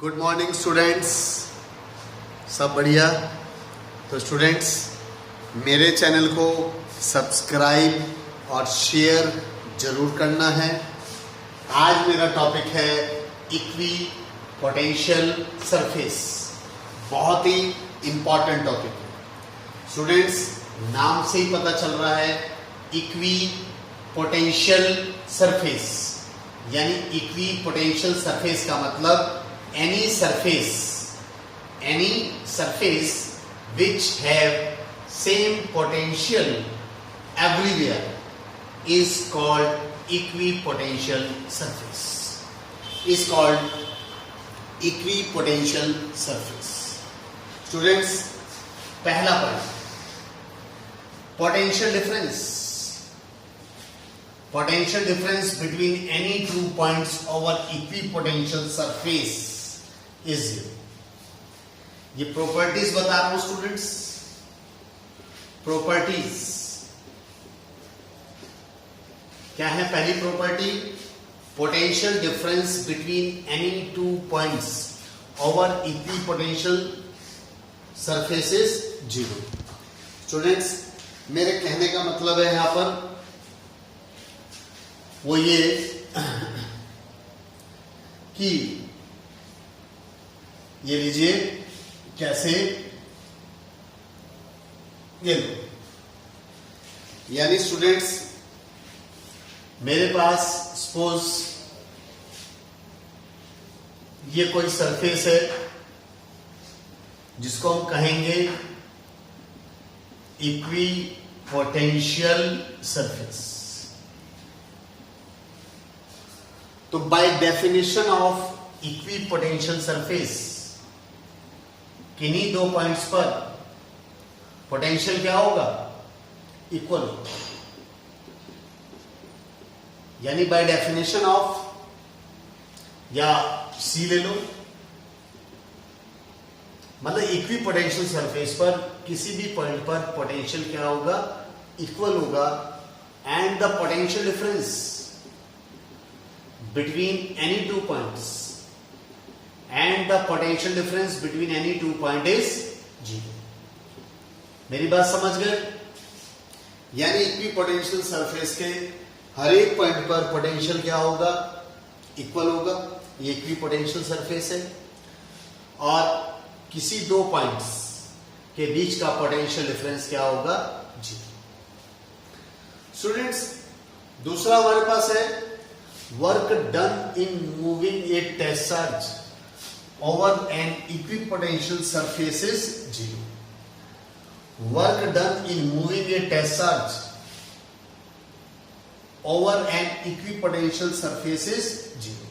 Good morning students, सब बढ़िया। तो स्टूडेंट्स, मेरे चैनल को सब्सक्राइब और शेयर जरूर करना है। आज मेरा टॉपिक है इक्वी पोटेंशियल सरफेस। बहुत ही इंपॉर्टेंट टॉपिक है स्टूडेंट्स। नाम से ही पता चल रहा है इक्वी पोटेंशियल सरफेस, यानी इक्वी पोटेंशियल सरफेस का मतलब any surface which have same potential everywhere is called equipotential surface. Is called equipotential surface. Students, पहला point, potential difference. Potential difference between any two points over equipotential surface is zero. ये properties बता रहा हूं students. Properties क्या है? पहली property, potential difference between any two points over equipotential surfaces zero. Students, मेरे कहने का मतलब है यहां पर वो ये कि ये लीजिए कैसे, ये लो, यानी स्टूडेंट्स मेरे पास सपोज ये कोई सरफेस है जिसको हम कहेंगे इक्वी पोटेंशियल सरफेस। तो by definition of equi potential surface किन्हीं दो पॉइंट्स पर पोटेंशियल क्या होगा? इक्वल होगा। यानी बाय डेफिनेशन ऑफ, या सी ले लो, मतलब इक्वी पोटेंशियल सरफेस पर किसी भी पॉइंट पर पोटेंशियल क्या होगा? इक्वल होगा। And the potential difference between any two points and the potential difference between any two point is zero. मेरी बात समझ गए? यानी इक्वी पोटेंशियल सरफेस के हर एक पॉइंट पर पोटेंशियल क्या होगा? इक्वल होगा। ये इक्वी पोटेंशियल सरफेस है और किसी दो पॉइंट्स के बीच का पोटेंशियल डिफरेंस क्या होगा? जीरो। स्टूडेंट्स, दूसरा हमारे पास है work done in moving a test charge over an equipotential surface is zero. Work done in moving a test charge over an equipotential surface is zero.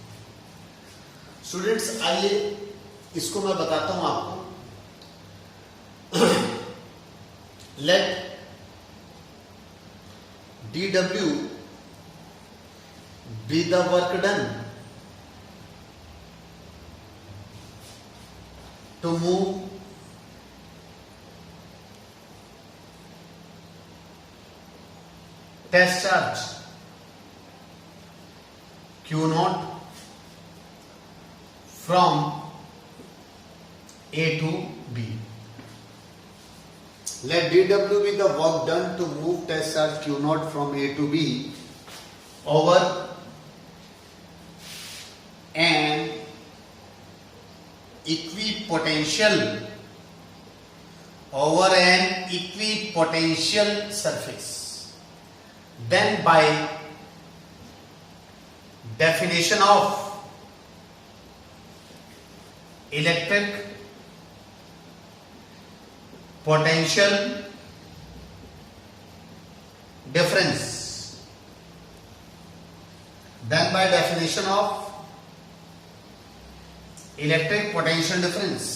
Students, आइए इसको मैं बताता हूं आपको। Let dW be the work done to move test charge Q0 from A to B. Let dW be the work done to move test charge Q0 from A to B over an equipotential surface. Then by definition of electric potential difference, then by definition of electric potential difference,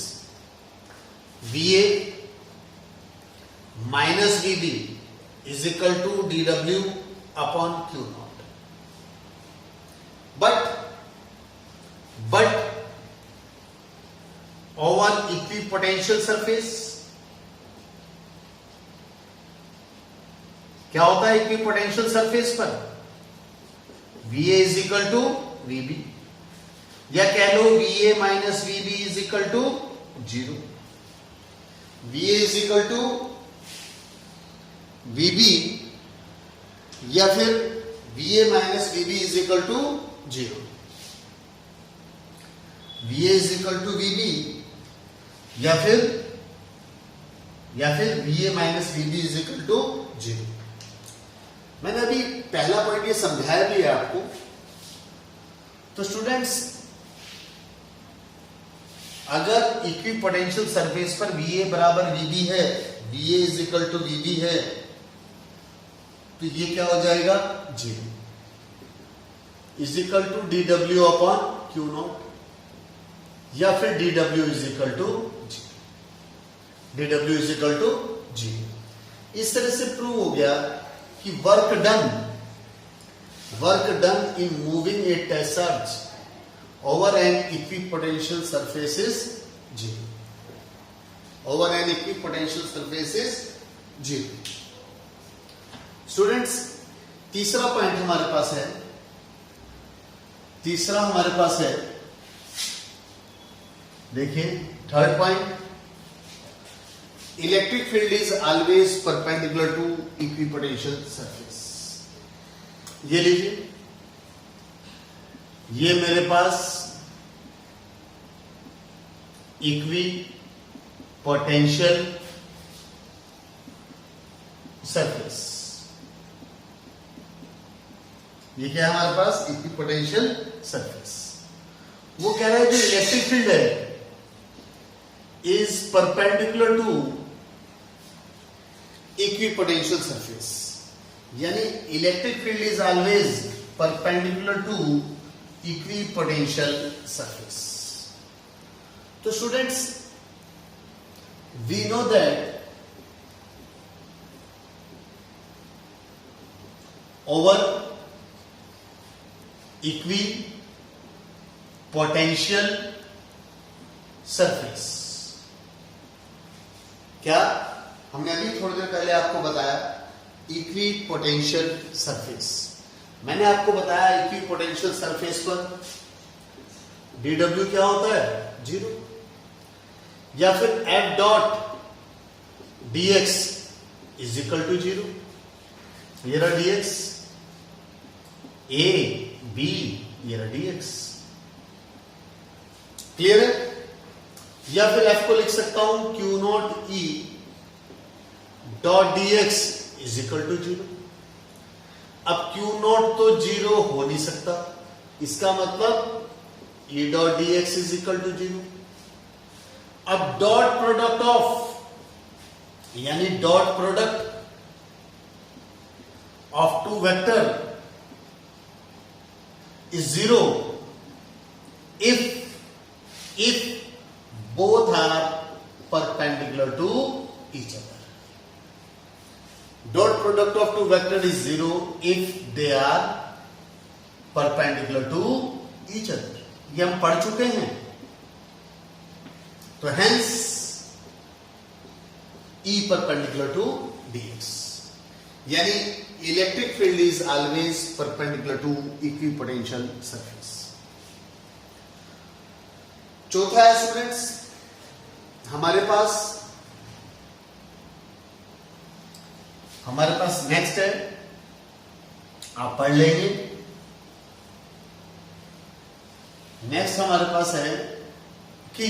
VA minus VB is equal to dW upon Q0. But over equipotential surface क्या होता है? Equipotential surface पर VA is equal to VB। या कह लो VA minus VB is equal to 0। VA is equal to VB या फिर VA minus VB is equal to 0। VA is equal to VB या फिर VA minus VB is equal to 0। मैंने अभी पहला पॉइंट ये समझाया भी है आपको। तो स्टूडेंट्स, अगर इक्विपोटेंशियल सरफेस पर VA बराबर VB है, VA is equal to VB है, तो ये क्या हो जाएगा 0 is equal to dW upon Q0 या फिर dW is equal to 0। dW is equal to 0। इस तरह से प्रूव हो गया कि work done in moving a test charge over an equipotential surface is 0। over an equipotential surface is 0। Students, तीसरा point हमारे पास है, देखिए third point, electric field is always perpendicular to equipotential surface. ये लीजिए, ये मेरे पास इक्वी पोटेंशियल सरफेस, ये क्या है हमारे पास इक्वी पोटेंशियल सरफेस। वो कह रहा है जो इलेक्ट्रिक फील्ड है is perpendicular to equipotential surface, यानी electric field is always perpendicular to equipotential surface. तो students, we know that over equipotential surface, क्या हमने अभी थोड़ी देर पहले आपको बताया इक्विपोटेंशियल सरफेस। मैंने आपको बताया इक्विपोटेंशियल सरफेस पर dW क्या होता है 0, या फिर F dot dx is equal to 0। ये रहा dx, A B ये रहा dx। क्लियर है? या फिर F को लिख सकता हूं Q naught E dot dx is equal to 0। अब Q नॉट तो 0 हो नहीं सकता, इसका मतलब E dot dx is equal to 0। अब डॉट प्रोडक्ट ऑफ, यानी dot product of two vector is 0 if both are perpendicular to each other. Dot product of two vector is 0 if they are perpendicular to each other. ये हम पढ़ चुके हैं. तो hence E perpendicular to dx, यानी electric field is always perpendicular to equipotential surface. चौथा है students, हमारे पास नेक्स्ट है, आप पढ़ लेंगे. नेक्स्ट हमारे पास है कि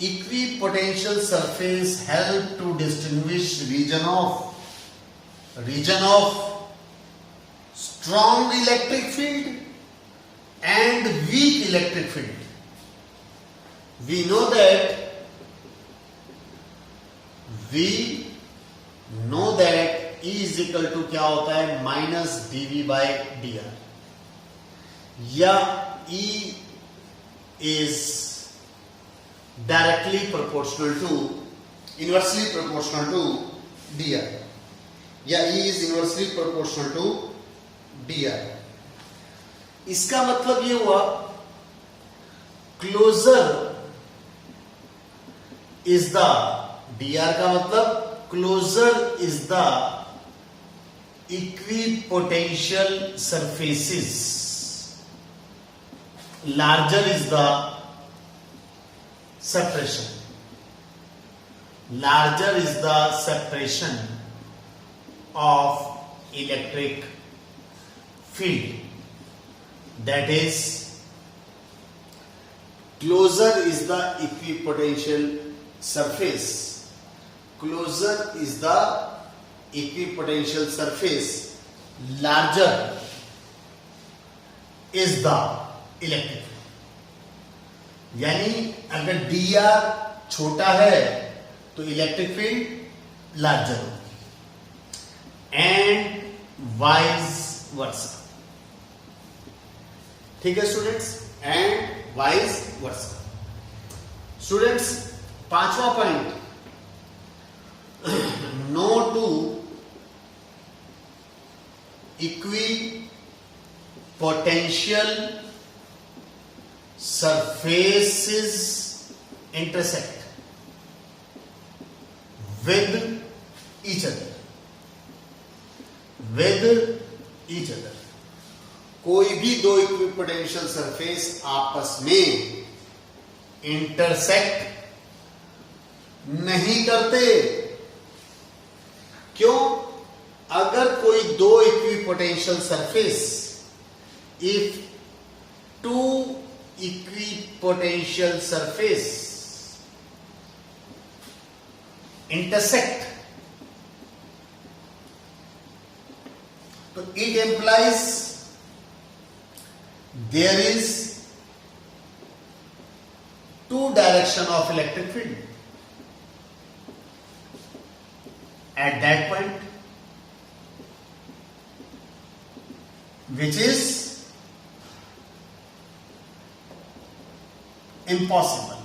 equipotential surface help to distinguish region of strong electric field and weak electric field. We know that E is equal to क्या होता है, माइनस dV by dr, या E is directly proportional to, inversely proportional to dr, या E is inversely proportional to dr. इसका मतलब ये हुआ closure is the, dr का मतलब closer is the equipotential surfaces, larger is the separation. Larger is the separation of electric field. That is, closer is the equipotential surface. Closer is the equipotential surface. Larger is the electric field. यानी अगर dr छोटा है तो electric field larger होगी, and vice versa. ठीक है students, and vice versa. Students, पांचवा point, no to equipotential surfaces intersect with each other. With each other. कोई भी दो इक्विपोटेंशियल सरफेस आपस में इंटरसेक्ट नहीं करते. क्यों? अगर कोई दो equipotential surface, if two equipotential surface intersect, so it implies there is two direction of electric field. At that point, which is impossible.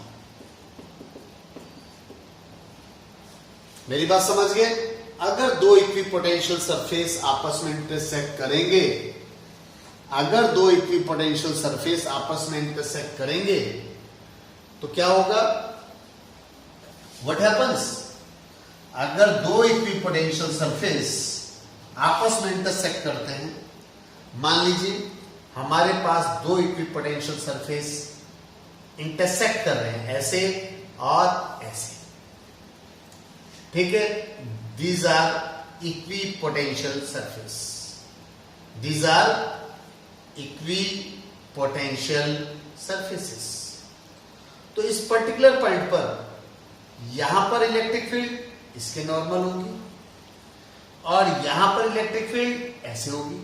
मेरी बात समझ गए? अगर दो इक्विपोटेंशियल सरफेस आपस में इंटरसेक्ट करेंगे, अगर दो इक्विपोटेंशियल सरफेस आपस में इंटरसेक्ट करेंगे तो क्या होगा? What happens? अगर दो इक्विपोटेंशियल सरफेस आपस में इंटरसेक्ट करते हैं, मान लीजिए हमारे पास दो इक्विपोटेंशियल सरफेस इंटरसेक्ट कर रहे हैं, ऐसे और ऐसे. ठीक है? These are equipotential surface. These are equipotential surfaces. तो इस पर्टिकुलर पॉइंट पर यहां पर इलेक्ट्रिक फील्ड इसके नॉर्मल होगी और यहां पर इलेक्ट्रिक फील्ड ऐसे होगी.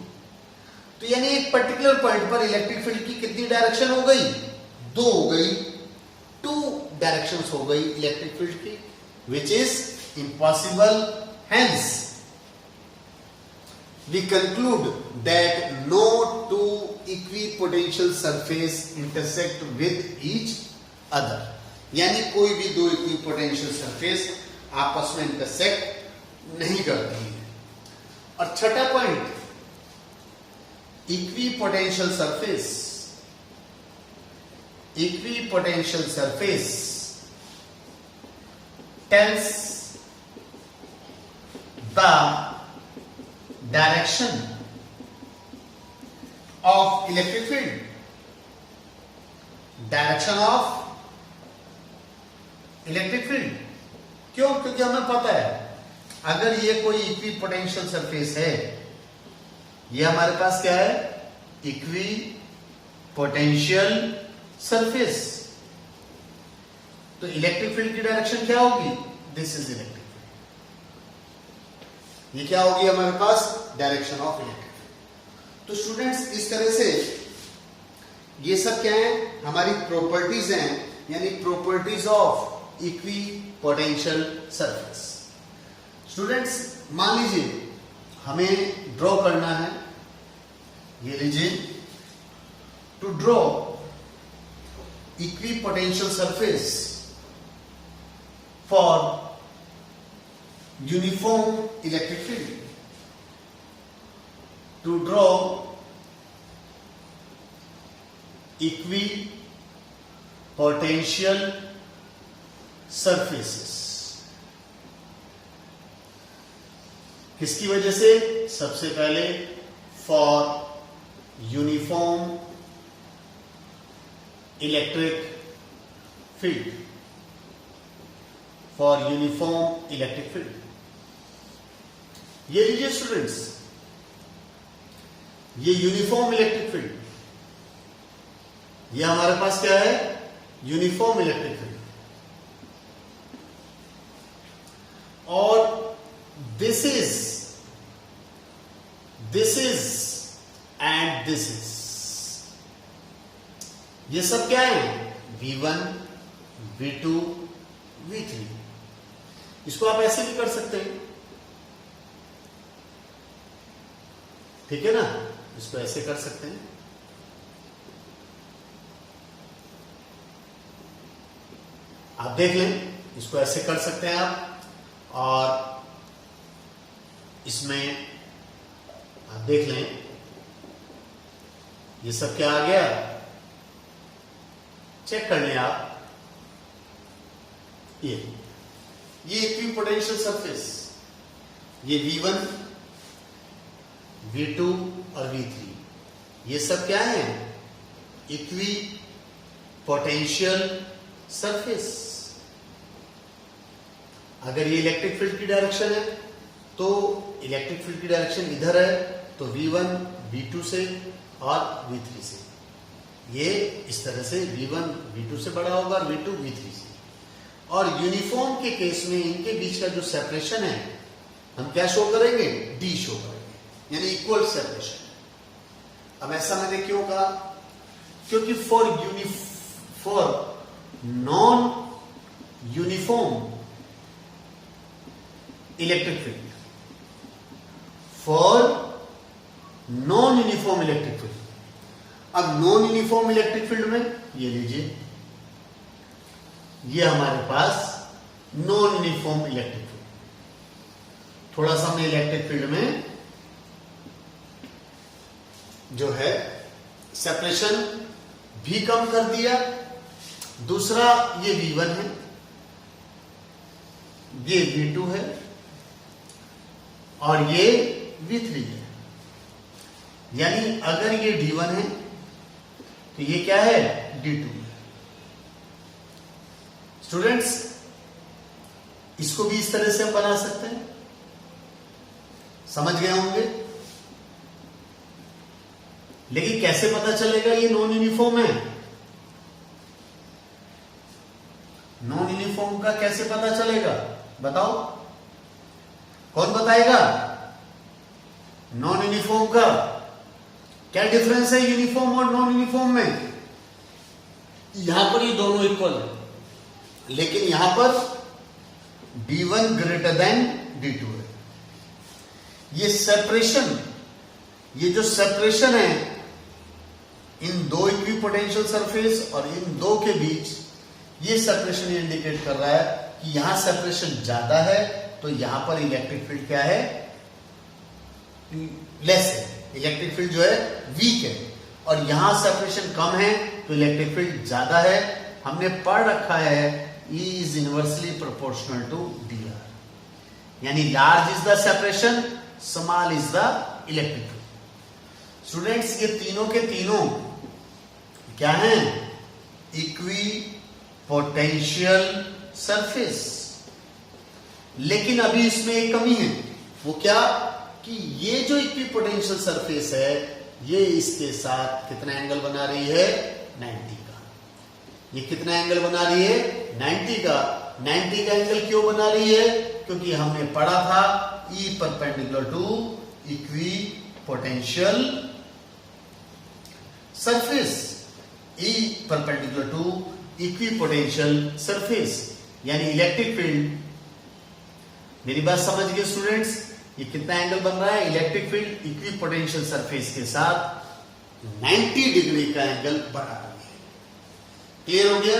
तो यानी एक पर्टिकुलर पॉइंट पर इलेक्ट्रिक फील्ड की कितनी डायरेक्शन हो गई? दो हो गई, टू डायरेक्शंस हो गई इलेक्ट्रिक फील्ड की, which is impossible. Hence we conclude that no to equipotential surface intersect with each other. यानी कोई भी दो इक्विपोटेंशियल सरफेस आपस में इंटरसेक्ट नहीं करती है. और छठा point, equipotential surface. Equipotential surface tells the direction of electric field. Direction of electric field. क्यों? क्योंकि हमें पता है अगर ये कोई इक्विपोटेंशियल सरफेस है, ये हमारे पास क्या है? Equipotential surface. तो इलेक्ट्रिक फील्ड की डायरेक्शन क्या होगी? This is electric field. ये क्या होगी हमारे पास? Direction of electric field. तो स्टूडेंट्स, इस तरह से ये सब क्या है? हमारी प्रॉपर्टीज हैं, यानी properties of equipotential surface. Students, मान लीजिए हमें ड्रॉ करना है, ये लीजिए, to draw equipotential surface for uniform electric field. To draw equipotential surfaces. किसकी वजह से? सबसे पहले for uniform electric field, for uniform electric field. ये लीजिए स्टूडेंट्स, ये यूनिफॉर्म इलेक्ट्रिक फील्ड, ये हमारे पास क्या है? Uniform electric field. और this is and this is, ये सब क्या है? V1, V2, V3। इसको आप ऐसे भी कर सकते हैं, ठीक है ना? इसको ऐसे कर सकते हैं, आप देख लें, इसको ऐसे कर सकते हैं आप। और इसमें आप देख लें, ये सब क्या आ गया? चेक कर लें आप, ये इक्विपोटेंशियल सरफेस, ये V1, V2 और V3, ये सब क्या है? Equi potential surface. अगर ये इलेक्ट्रिक फील्ड की डायरेक्शन है तो इलेक्ट्रिक फील्ड की डायरेक्शन इधर है, तो V1 V2 से और V3 से, ये इस तरह से V1 V2 से बड़ा होगा और V2 V3 से। और यूनिफॉर्म के केस में इनके बीच का जो सेपरेशन है हम क्या शो करेंगे? D शो करेंगे, यानी इक्वल सेपरेशन। अब ऐसा मैंने क्यों कहा? क्योंकि for non uniform electric field, for non uniform electric field. अब नॉन यूनिफॉर्म इलेक्ट्रिक फील्ड में ये लीजिए, ये हमारे पास नॉन यूनिफॉर्म इलेक्ट्रिक फील्ड। थोड़ा सा हमने इलेक्ट्रिक फील्ड में जो है सेपरेशन भी कम कर दिया। दूसरा, ये V1 है, ये V2 है और ये V3 है। यानी अगर ये D1 है तो ये क्या है? D2 है। स्टूडेंट्स, इसको भी इस तरह से हम बना सकते हैं, समझ गए होंगे। लेकिन कैसे पता चलेगा ये नॉन यूनिफॉर्म है? नॉन यूनिफॉर्म का कैसे पता चलेगा? बताओ, कौन बताएगा? नॉन यूनिफॉर्म का क्या डिफरेंस है यूनिफॉर्म और नॉन यूनिफॉर्म में? यहां पर ये दोनों इक्वल है, लेकिन यहां पर D1 ग्रेटर देन D2 है। ये सेपरेशन, ये जो सेपरेशन है इन दो इक्विपोटेंशियल सरफेस और इन दो के बीच, ये सेपरेशन इंडिकेट कर रहा है कि यहां सेपरेशन ज्यादा है, तो यहां पर इलेक्ट्रिक फील्ड क्या है? लेस है, इलेक्ट्रिक फील्ड जो है वीक है। और यहां सेपरेशन कम है तो इलेक्ट्रिक फील्ड ज्यादा है। हमने पढ़ रखा है E is inversely proportional to dr, यानी large is the separation, small is the electric field. Students, ये तीनों के तीनों क्या हैं? Equi potential surface. लेकिन अभी इसमें एक कमी है, वो क्या? कि ये जो इक्वी पोटेंशियल सरफेस है, ये इसके साथ कितना एंगल बना रही है? 90 का। ये कितना एंगल बना रही है? 90 का। 90 का एंगल क्यों बना रही है? क्योंकि हमने पढ़ा था E perpendicular to equipotential surface, E perpendicular to equipotential surface, यानी इलेक्ट्रिक फील्ड। मेरी बात समझ गए स्टूडेंट्स? ये कितना एंगल बन रहा है? Electric field equi potential surface के साथ 90 डिग्री का एंगल बना रही है। क्लियर हो गया?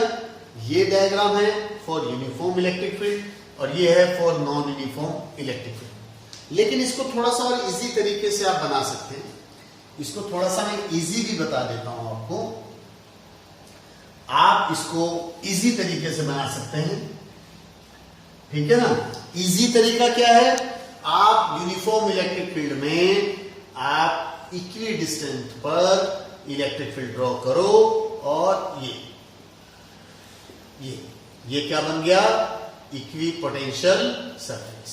ये डायग्राम है फॉर यूनिफॉर्म इलेक्ट्रिक फील्ड और ये है for non uniform electric field. लेकिन इसको थोड़ा सा और इजी तरीके से आप बना सकते हैं। इसको थोड़ा सा मैं इजी भी बता देता हूं आपको। आप इसको इजी तरीके से बना सकते हैं, ठीक है ना? इजी तरीका क्या है? आप यूनिफॉर्म इलेक्ट्रिक फील्ड में आप इक्वी डिस्टेंस पर इलेक्ट्रिक फील्ड ड्रॉ करो और ये क्या बन गया, इक्वी पोटेंशियल सरफेस।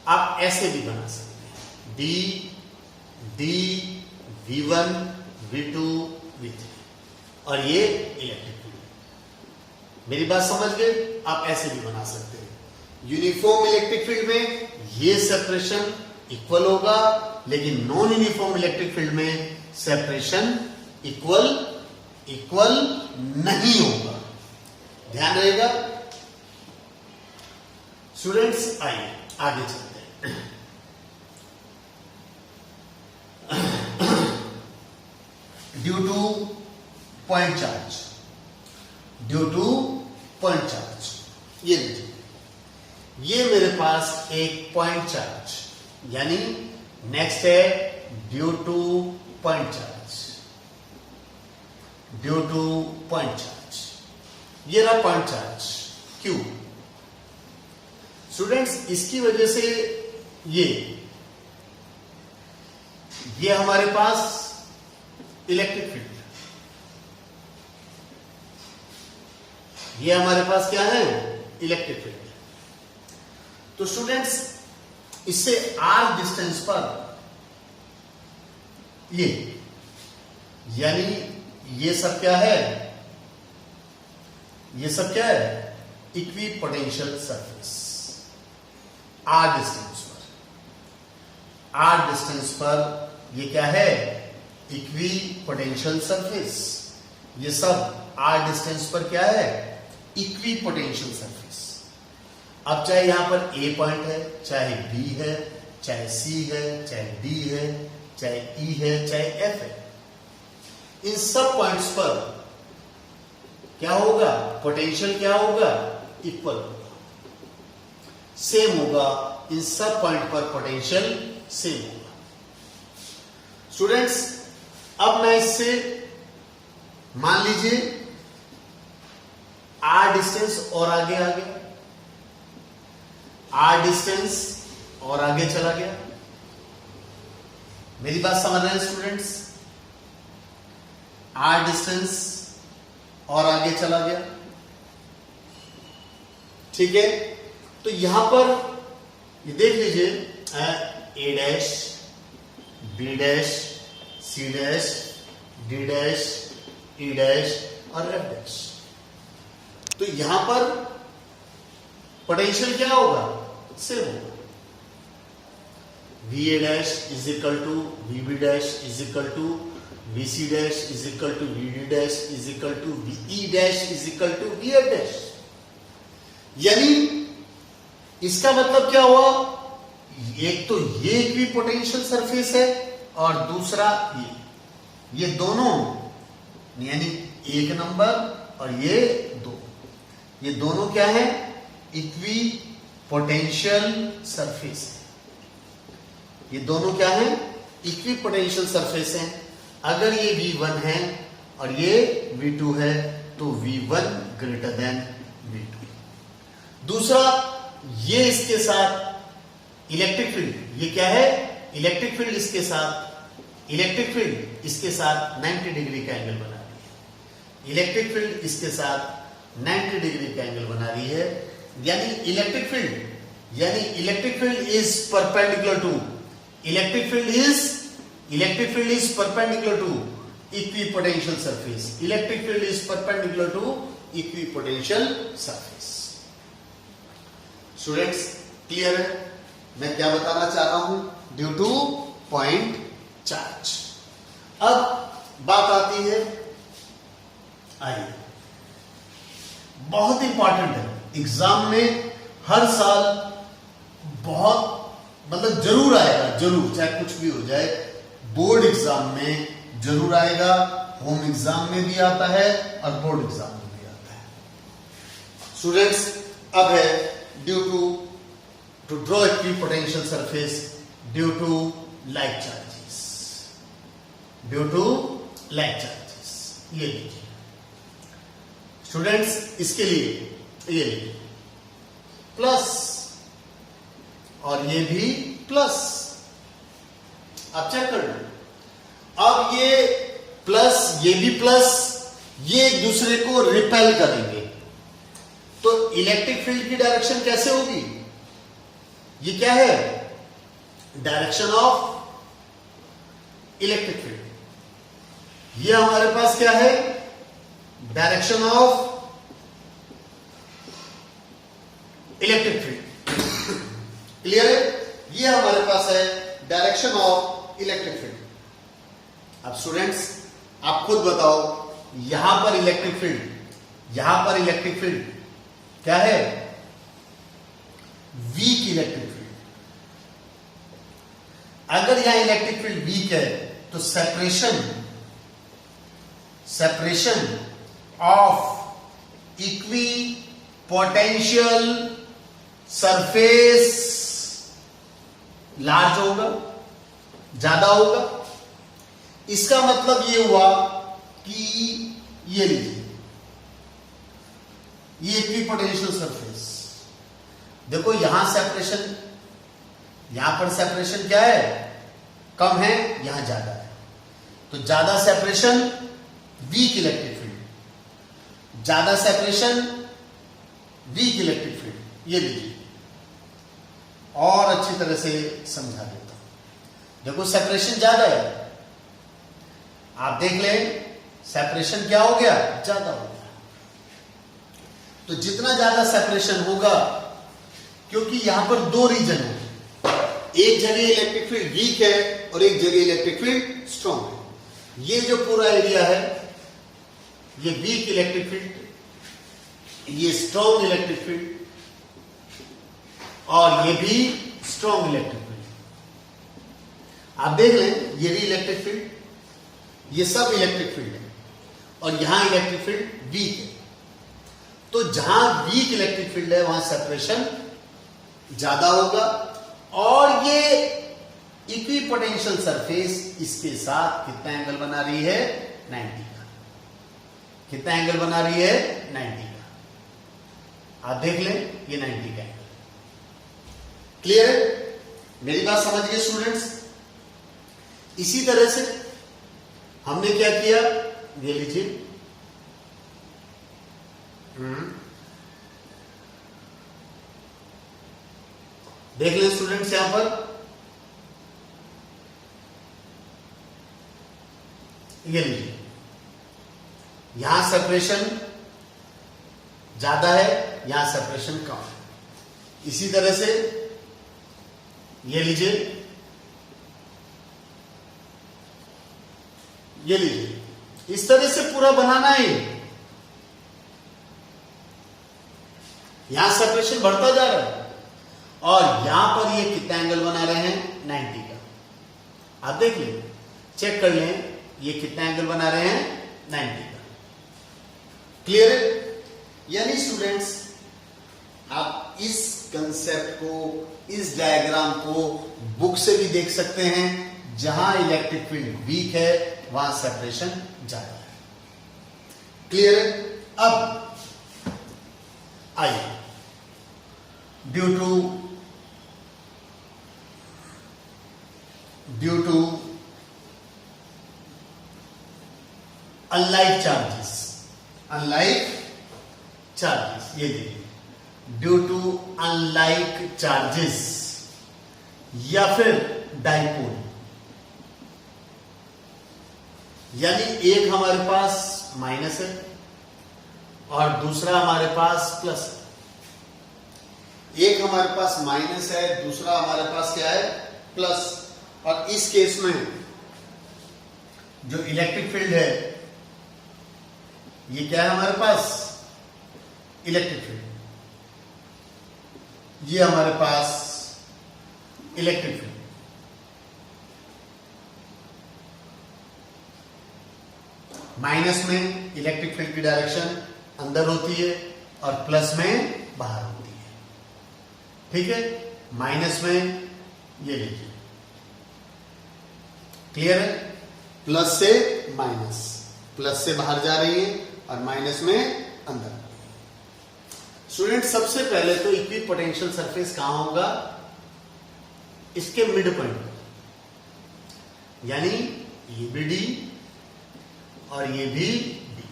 आप ऐसे भी बना सकते हैं, डी V1 V2 V3 और ये इलेक्ट्रिक फील्ड। मेरी बात समझ गए? आप ऐसे भी बना सकते हैं। यूनिफॉर्म इलेक्ट्रिक फील्ड में ये सेपरेशन इक्वल होगा, लेकिन नॉन यूनिफॉर्म इलेक्ट्रिक फील्ड में सेपरेशन इक्वल नहीं होगा। ध्यान रहेगा स्टूडेंट्स। आइए आगे चलते हैं। ड्यू टू पॉइंट चार्ज, ये लीजिए, ये मेरे पास एक पॉइंट चार्ज, यानी नेक्स्ट है ड्यू टू पॉइंट चार्ज, ये रहा पॉइंट चार्ज Q। स्टूडेंट्स, इसकी वजह से ये हमारे पास इलेक्ट्रिक फील्ड, ये हमारे पास क्या है, इलेक्ट्रिक फील्ड। तो स्टूडेंट्स, इससे r डिस्टेंस पर यानी ये सब क्या है, equi potential surface. r distance पर ये क्या है, इक्वी पोटेंशियल सरफेस। ये सब r डिस्टेंस पर क्या है, इक्वी पोटेंशियल सरफेस। अब चाहे यहां पर A पॉइंट है, चाहे B है, चाहे C है, चाहे D है, चाहे E है, चाहे F है, इन सब पॉइंट्स पर क्या होगा, पोटेंशियल क्या होगा, इक्वल होगा, सेम होगा। इन सब पॉइंट पर पोटेंशियल सेम होगा। स्टूडेंट्स, अब मैं इससे मान लीजिए r डिस्टेंस और आगे आ गया, r डिस्टेंस और आगे चला गया। मेरी बात समझ रहे हैं स्टूडेंट्स? r डिस्टेंस और आगे चला गया, ठीक है। तो यहां पर ये देख लीजिए, A dash, B dash, C dash, D dash, E dash और F डैश। तो यहां पर पोटेंशियल क्या होगा, सेम होगा। VA dash is equal to VB dash is equal to VC dash is equal to VD dash is equal to VE dash is equal to VF dash. यानी इसका मतलब क्या हुआ, एक तो ये इक्वी पोटेंशियल सरफेस है और दूसरा ये दोनों, यानी एक नंबर और ये दोनों क्या है, इक्वी पोटेंशियल सरफेस है। ये दोनों क्या है, इक्वी पोटेंशियल सरफेस है। अगर ये V1 है और ये V2 है तो V1 ग्रेटर देन V2। दूसरा, ये इसके साथ इलेक्ट्रिक फील्ड, ये क्या है, इलेक्ट्रिक फील्ड इसके साथ 90 डिग्री का एंगल बना रही है। इलेक्ट्रिक फील्ड इसके साथ 90 डिग्री का एंगल बना रही है। यानी electric field is perpendicular to equipotential surface. Electric field is perpendicular to equipotential surface. Students, clear है मैं क्या बताना चाह रहा हूं, ड्यू टू पॉइंट चार्ज। अब बात आती है, आइए, बहुत इंपॉर्टेंट है, एग्जाम में हर साल बहुत जरूर आएगा, जरूर, चाहे कुछ भी हो जाए, बोर्ड एग्जाम में जरूर आएगा, होम एग्जाम में भी आता है और बोर्ड एग्जाम में भी आता है। स्टूडेंट्स, अब है due to draw equipotential surface due to like charges. ये लीजिए स्टूडेंट्स, इसके लिए ये लीजिए प्लस और ये भी प्लस। अब चेक कर लो, अब ये प्लस, ये भी प्लस, ये एक दूसरे को रिपेल करेंगे, तो इलेक्ट्रिक फील्ड की डायरेक्शन कैसे होगी? ये क्या है? Direction of electric field. ये हमारे पास क्या है? Direction of electric field. Clear है? ये हमारे पास है डायरेक्शन ऑफ इलेक्ट्रिक फील्ड। अब स्टूडेंट्स आप खुद बताओ, यहां पर इलेक्ट्रिक फील्ड, यहां पर इलेक्ट्रिक फील्ड क्या है? Weak electric field. अगर यहां इलेक्ट्रिक फील्ड वीक है तो separation of equi potential surface large होगा, ज्यादा होगा। इसका मतलब ये हुआ कि ये लीजिए, ये इक्विपोटेंशियल सरफेस, देखो यहां सेपरेशन, यहां पर सेपरेशन क्या है? कम है, यहां ज्यादा है, तो ज्यादा सेपरेशन वीक इलेक्ट्रिक फील्ड, ज्यादा सेपरेशन वीक इलेक्ट्रिक फील्ड। ये लीजिए और अच्छी तरह से समझा देता हूं। देखो सेपरेशन ज्यादा है, आप देख लें सेपरेशन क्या हो गया? ज्यादा हो गया। तो जितना ज्यादा सेपरेशन होगा, क्योंकि यहां पर दो रीजन है, एक जगह इलेक्ट्रिक फील्ड वीक है और एक जगह इलेक्ट्रिक फील्ड स्ट्रॉन्ग है। ये जो पूरा एरिया है, ये वीक इलेक्ट्रिक फील्ड, ये स्ट्रॉन्ग इलेक्ट्रिक फील्ड, और ये भी स्ट्रॉन्ग इलेक्ट्रिक फील्ड। आप देख लें, ये भी इलेक्ट्रिक फील्ड, ये सब इलेक्ट्रिक फील्ड है, और यहां इलेक्ट्रिक फील्ड वीक है। तो जहां वीक इलेक्ट्रिक फील्ड है वहां सेपरेशन ज्यादा होगा, और ये इक्विपोटेंशियल सरफेस इसके साथ कितना एंगल बना रही है? 90 का। कितना एंगल बना रही है? 90 का। आप देख लें, ये 90 का एंगल। क्लियर है? मेरी बात समझ गए स्टूडेंट्स? इसी तरह से हमने क्या किया, ये लीजिए, देख लें स्टूडेंट्स, यहां पर ये लीजिए, यहां सेपरेशन ज्यादा है, यहां सेपरेशन कम है। इसी तरह से ये लीजिए, ये लीजिए, इस तरह से पूरा बनाना है। यहां सेपरेशन बढ़ता जा रहा है, और यहां पर ये कितना एंगल बना रहे हैं? 90 का। आप देख लें, चेक कर लें, ये कितना एंगल बना रहे हैं? 90 का। क्लियर है? यानी स्टूडेंट्स आप इस कंसेप्ट को, इस डायग्राम को बुक से भी देख सकते हैं। जहां इलेक्ट्रिक फील्ड वीक है वहां सेपरेशन ज्यादा है। क्लियर है? अब आइए, ड्यू टू अनलाइक चार्जेस, ये देखिए, ड्यू टू अनलाइक चार्जेस या फिर डाइपोल, यानी एक हमारे पास माइनस है और दूसरा हमारे पास प्लस है। एक हमारे पास माइनस है, दूसरा हमारे पास क्या है? प्लस। और इस केस में जो इलेक्ट्रिक फील्ड है, ये क्या है हमारे पास? Electric field. ये हमारे पास इलेक्ट्रिक फील्ड। माइनस में इलेक्ट्रिक फील्ड की डायरेक्शन अंदर होती है और प्लस में बाहर होती है। ठीक है? माइनस में ये लीजिए, क्लियर है? प्लस से माइनस, प्लस से बाहर जा रही है और माइनस में अंदर। स्टूडेंट सबसे पहले तो इक्विपोटेंशियल सरफेस कहां होगा? इसके मिड पॉइंट, यानी ये भी डी और ये भी डी,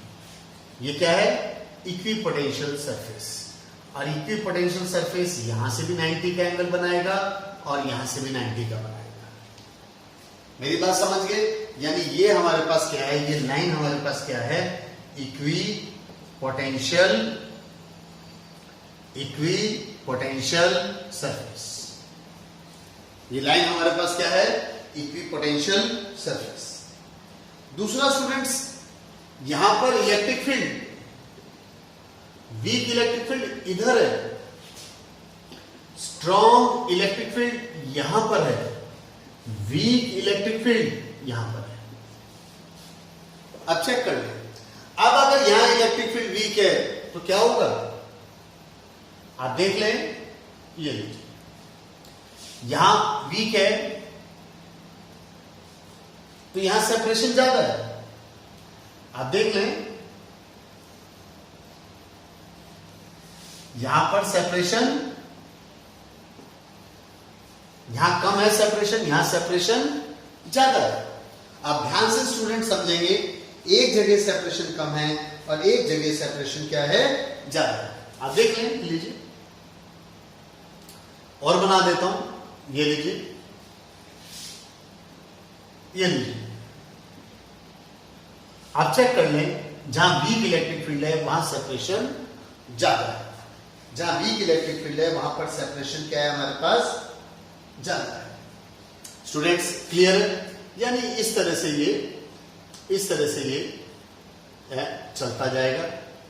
ये क्या है, इक्विपोटेंशियल सरफेस। और इक्विपोटेंशियल सरफेस यहां से भी 90 का एंगल बनाएगा और यहां से भी 90 का बनाएगा। मेरी बात समझ गए? यानी ये हमारे पास क्या है, ये लाइन हमारे पास क्या है, इक्विपोटेंशियल सरफेस। ये लाइन हमारे पास क्या है, इक्विपोटेंशियल सरफेस। दूसरा स्टूडेंट्स, यहां पर electric field, weak electric field इधर है, स्ट्रॉन्ग इलेक्ट्रिक फील्ड यहां पर है, वीक इलेक्ट्रिक फील्ड यहां पर है। अब चेक कर लें। अब अगर यहां इलेक्ट्रिक फील्ड वीक है तो क्या होगा, आप देख लें, ये लीजिए, यहां वीक है तो यहां सेपरेशन ज्यादा है। आप देख लें, यहां पर सेपरेशन, यहां कम है सेपरेशन, यहां सेपरेशन ज्यादा है। आप ध्यान से स्टूडेंट समझेंगे, एक जगह सेपरेशन कम है और एक जगह सेपरेशन क्या है, ज्यादा है। आप देख लें, लीजिए और बना देता हूं, ये लीजिए, ये लीजिए, आप चेक कर लें, जहां वीक इलेक्ट्रिक फील्ड है वहां सेपरेशन ज्यादा है, जहां वीक इलेक्ट्रिक फील्ड है वहां पर सेपरेशन क्या है, हमारे पास ज्यादा है। स्टूडेंट्स क्लियर है? यानी इस तरह से ये चलता जाएगा,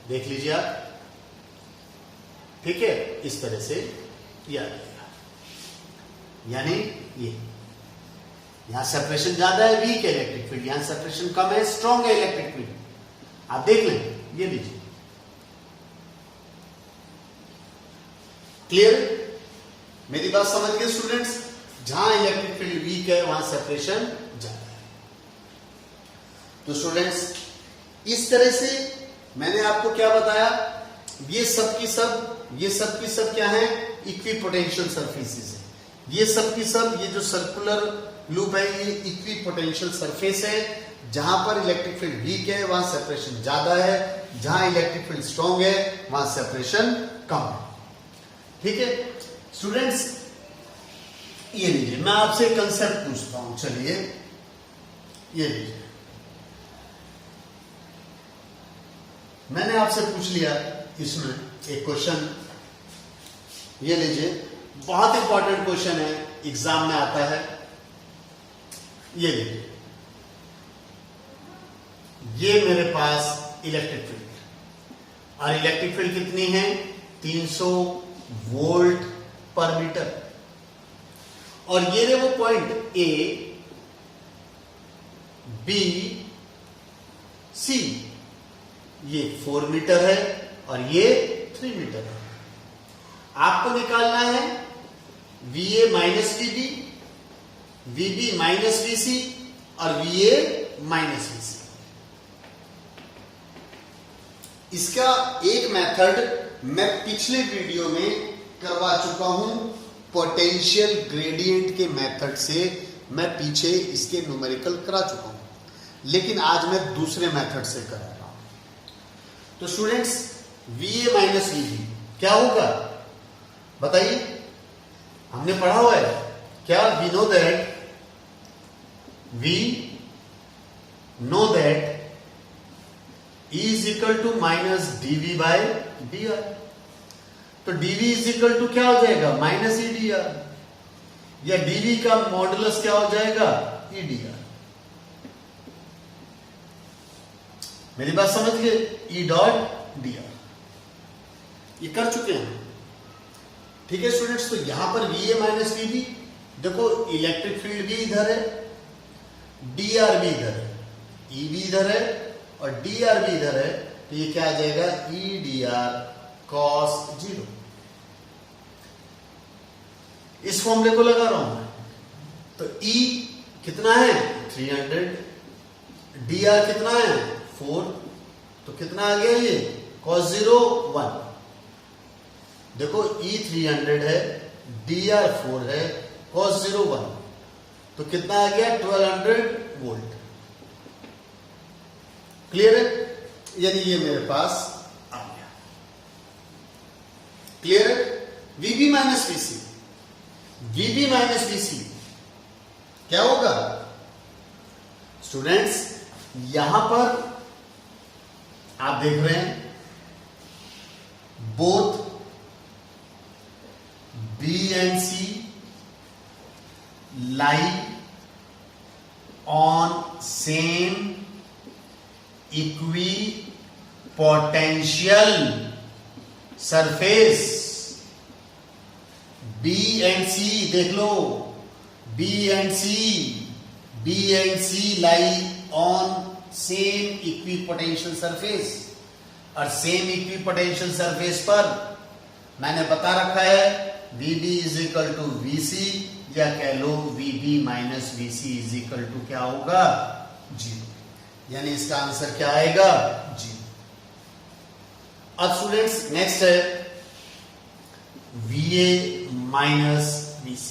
देख लीजिए आप, ठीक है, इस तरह से ये आ जाएगा। यानी ये यहां सेपरेशन ज्यादा है, वीक इलेक्ट्रिक फील्ड, यहां सेपरेशन कम है, स्ट्रॉन्ग है इलेक्ट्रिक फील्ड। आप देख लें, ये लीजिए, क्लियर? मेरी बात समझ गए स्टूडेंट्स? जहां इलेक्ट्रिक फील्ड वीक है वहां सेपरेशन ज्यादा है। तो स्टूडेंट्स, इस तरह से मैंने आपको क्या बताया, ये सब की सब क्या है, इक्विपोटेंशियल सरफेसेस है। ये सब की सब, ये जो सर्कुलर लूप है, ये इक्विपोटेंशियल सरफेस है। जहां पर इलेक्ट्रिक फील्ड वीक है वहां सेपरेशन ज्यादा है, जहां इलेक्ट्रिक फील्ड स्ट्रॉन्ग है वहां सेपरेशन कम है। ठीक है स्टूडेंट्स, ये लीजिए, मैं आपसे एक कंसेप्ट पूछता हूं, चलिए ये लीजिए, मैंने आपसे पूछ लिया इसमें एक क्वेश्चन, ये लीजिए, बहुत इंपॉर्टेंट क्वेश्चन है, एग्जाम में आता है। ये लीजिए, ये मेरे पास इलेक्ट्रिक फील्ड, और इलेक्ट्रिक फील्ड कितनी है, 300 वोल्ट पर मीटर, और ये रे वो पॉइंट ए बी सी, ये 4 मीटर है और ये 3 मीटर है। आपको निकालना है VA minus VB, VB minus VC और VA माइनस VC। इसका एक मेथड मैं पिछले वीडियो में करवा चुका हूं, पोटेंशियल ग्रेडियंट के मेथड से मैं पीछे इसके न्यूमेरिकल करा चुका हूं, लेकिन आज मैं दूसरे मेथड से करा रहा हूं। तो स्टूडेंट्स, VA माइनस VB क्या होगा बताइए, हमने पढ़ा हुआ है क्या, we know that E is equal to minus dV by dr। तो dV इज इक्वल टू क्या हो जाएगा, माइनस E dr, या dV का मॉडुलस क्या हो जाएगा, E dr। मेरी बात समझ गए, E डॉट dr, ये कर चुके हैं। ठीक है स्टूडेंट्स, तो यहां पर VA माइनस VB, देखो इलेक्ट्रिक फील्ड भी इधर है, dr भी इधर है, E भी इधर है और dr भी इधर है, तो ये क्या आ जाएगा, E dr cos 0। इस फॉर्मूले को लगा रहा हूं मैं, तो E कितना है 300, dr कितना है 4, तो कितना आ गया ये cos 0 1। देखो E 300 है, dr 4 है, cos 0 1, तो कितना आ गया 1200 वोल्ट। क्लियर है, यानी ये मेरे पास आ गया। क्लियर है, VB minus VC, VB minus VC क्या होगा स्टूडेंट्स? यहां पर आप देख रहे हैं both B and C lie on same equipotential surface। B and C देख लो, B and C lie on same equipotential surface, और सेम इक्विपोटेंशियल सरफेस पर मैंने बता रखा है VB is equal to VC, या कह लो VB minus VC is equal to क्या होगा 0, यानी इसका आंसर क्या आएगा 0। अब स्टूडेंट्स नेक्स्ट है VA माइनस VC,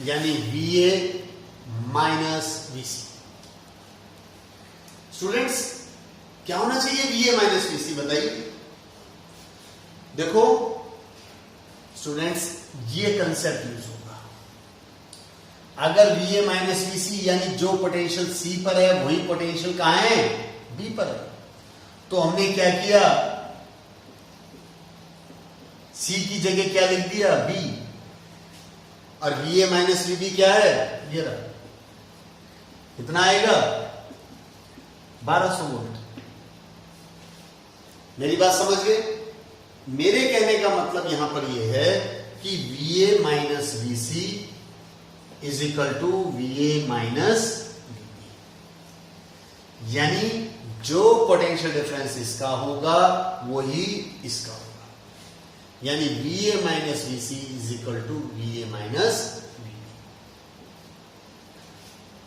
यानी VA माइनस VC। स्टूडेंट्स क्या होना चाहिए VA माइनस VC बताइए। देखो स्टूडेंट्स ये कंसेप्ट यूज होगा, अगर VA माइनस VC यानी जो पोटेंशियल C पर है वही पोटेंशियल कहां है B पर है, तो हमने क्या किया C की जगह क्या लिख दिया B, और VA माइनस VB क्या है ये रहा, कितना आएगा 1200 वोल्ट। मेरी बात समझ गए? मेरे कहने का मतलब यहां पर यह है कि VA minus VC is equal to VA minus VB, यानी जो पोटेंशियल डिफरेंस इसका होगा वही इसका होगा, यानी VA minus VC is equal to VA minus VB।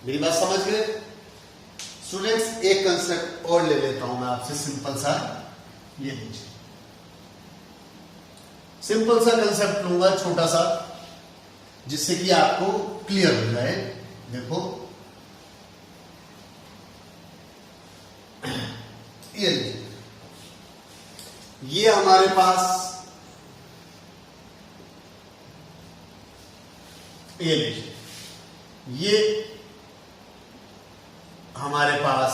मेरी बात समझ गए स्टूडेंट्स? एक कंसेप्ट और ले लेता हूं मैं आपसे, सिंपल सा, ये लीजिए सिंपल सा कंसेप्ट लूंगा छोटा सा, जिससे कि आपको क्लियर हो जाए। देखो ये लीजिए, ये हमारे पास ये लीजिए, ये हमारे पास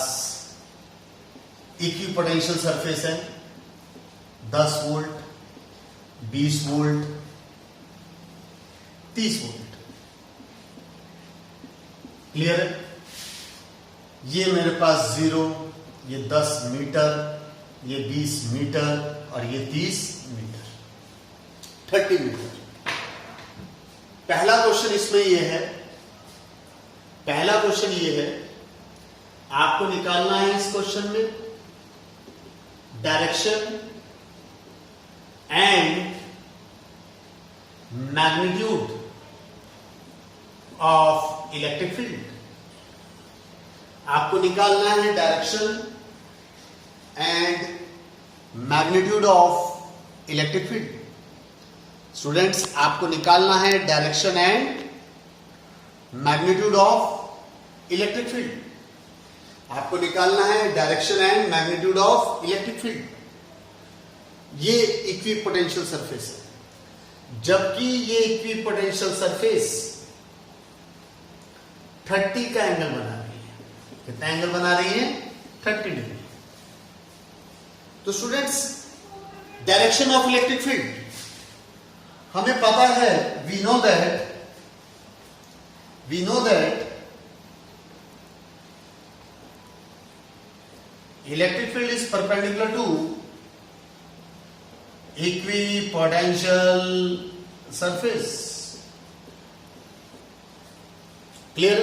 इक्विपोटेंशियल सरफेस है, 10 वोल्ट 20 वोल्ट 30 वोल्ट। क्लियर है? ये मेरे पास 0, ये 10 मीटर, ये 20 मीटर, और ये 30 मीटर, 30 मीटर। पहला क्वेश्चन इसमें ये है, पहला क्वेश्चन ये है, आपको निकालना है इस क्वेश्चन में direction and magnitude of electric field. आपको निकालना है direction and magnitude of electric field. Students आपको निकालना है direction and magnitude of electric field, आपको निकालना है direction and magnitude of electric field. ये इक्विपोटेंशियल सरफेस है, जबकि ये इक्विपोटेंशियल सरफेस 30 का एंगल बना रही है। कितना एंगल बना रही है? 30 डिग्री। तो students direction of electric field हमें पता है, we know that electric field is perpendicular to equipotential surface। Clear?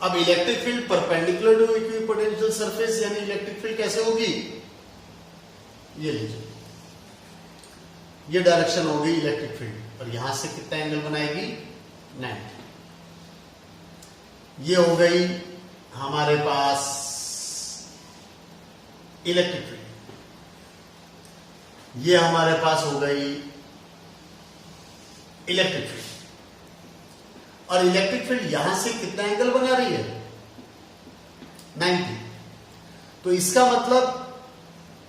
अब electric field perpendicular to equipotential surface, यानी इलेक्ट्रिक फील्ड कैसे होगी? ये लीजिए, ये डायरेक्शन होगी इलेक्ट्रिक फील्ड, और यहां से कितना एंगल बनाएगी? 90। ये हो गई हमारे पास इलेक्ट्रिक फील्ड, ये हमारे पास हो गई इलेक्ट्रिक फील्ड। और इलेक्ट्रिक फील्ड यहां से कितना एंगल बना रही है, 90। तो इसका मतलब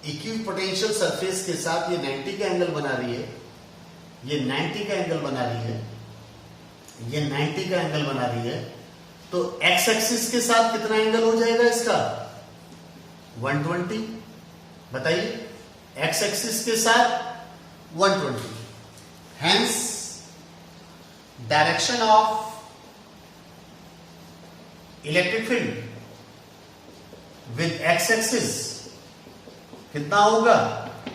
इक्विपोटेंशियल सरफेस के साथ ये 90 का एंगल बना रही है, ये 90 का एंगल बना रही है, ये 90 का एंगल बना रही है। तो एक्स एक्सिस के साथ कितना एंगल हो जाएगा इसका, 120। बताइए, एक्स एक्सिस के साथ 120। Hence direction of electric field with x axis कितना होगा,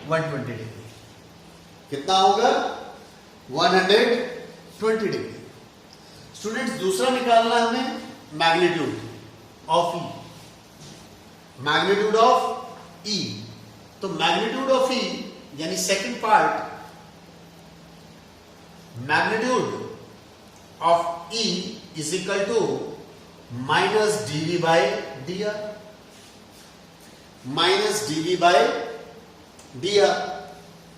120 डिग्री। कितना होगा, 120 डिग्री। स्टूडेंट्स, दूसरा निकालना है हमें magnitude of E. Magnitude of E, तो मैग्नीट्यूड ऑफ ई यानी second part, magnitude of E is equal to minus d v by d r, minus d v by d r.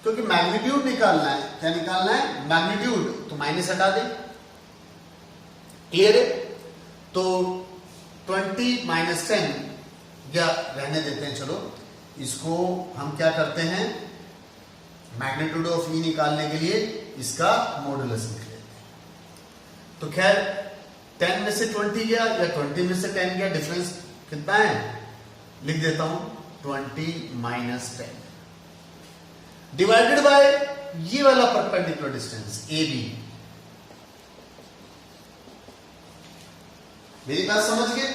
क्योंकि मैग्नीट्यूड निकालना है, क्या निकालना है, मैग्नीट्यूड, तो माइनस हटा दें। क्लियर है? तो 20 माइनस 10 या रहने देते हैं, चलो इसको हम क्या करते हैं, मैग्नीट्यूड ऑफ ई निकालने के लिए इसका मॉडुलस लिख लेते हैं। तो खैर 10 में से 20 गया या 20 में से 10 गया, डिफरेंस कितना है, लिख देता हूं 20 माइनस 10 डिवाइडेड बाय ये वाला परपेंडिकुलर डिस्टेंस ए बी। मेरी बात समझ गए,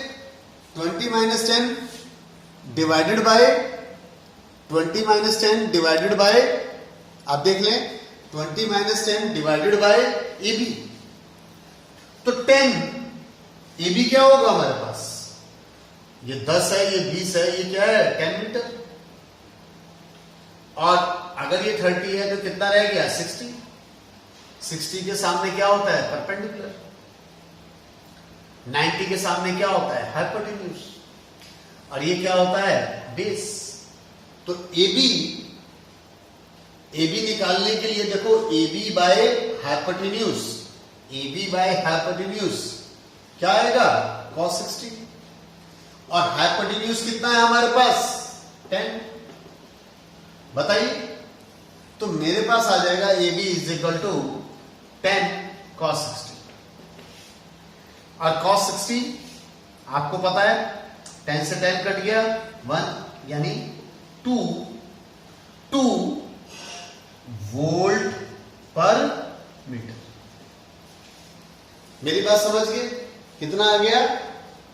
20 minus 10 divided by 20 minus 10 divided by, आप देख लें 20 minus 10 divided by A B. तो 10 ए बी क्या होगा हमारे पास, ये 10 है, ये 20 है, ये क्या है 10 मीटर। और अगर ये 30 है तो कितना रह गया 60। 60 के सामने क्या होता है, परपेंडिकुलर। 90 के सामने क्या होता है, हाइपोटेन्यूज। और ये क्या होता है, बेस। तो AB निकालने के लिए देखो, AB by hypotenuse, AB by hypotenuse क्या आएगा, cos 60। और हाइपोटेन्यूज कितना है हमारे पास, 10। बताइए, तो मेरे पास आ जाएगा AB is equal to 10 cos 60। और cos 60 आपको पता है 10 से 10 कट गया 1, यानी 2 वोल्ट पर मीटर। मेरी बात समझ गए, कितना आ गया,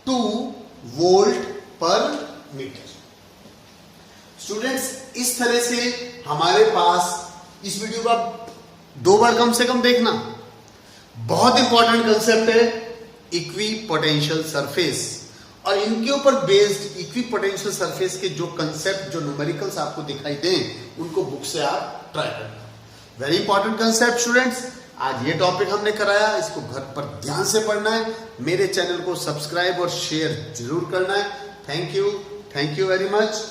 2 वोल्ट पर मीटर। स्टूडेंट्स, इस तरह से हमारे पास इस वीडियो का 2 बार कम से कम देखना, बहुत इंपॉर्टेंट कंसेप्ट है इक्विपोटेंशियल सरफेस। और इनके ऊपर बेस्ड इक्विपोटेंशियल सरफेस के जो कंसेप्ट, जो न्यूमेरिकल्स आपको दिखाई दें, उनको बुक से आप ट्राई करना। Very important concept students. आज ये टॉपिक हमने कराया, इसको घर पर ध्यान से पढ़ना है। मेरे चैनल को सब्सक्राइब और शेयर जरूर करना है। Thank you very much.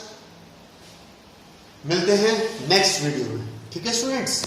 मिलते हैं नेक्स्ट वीडियो में, ठीक है स्टूडेंट्स।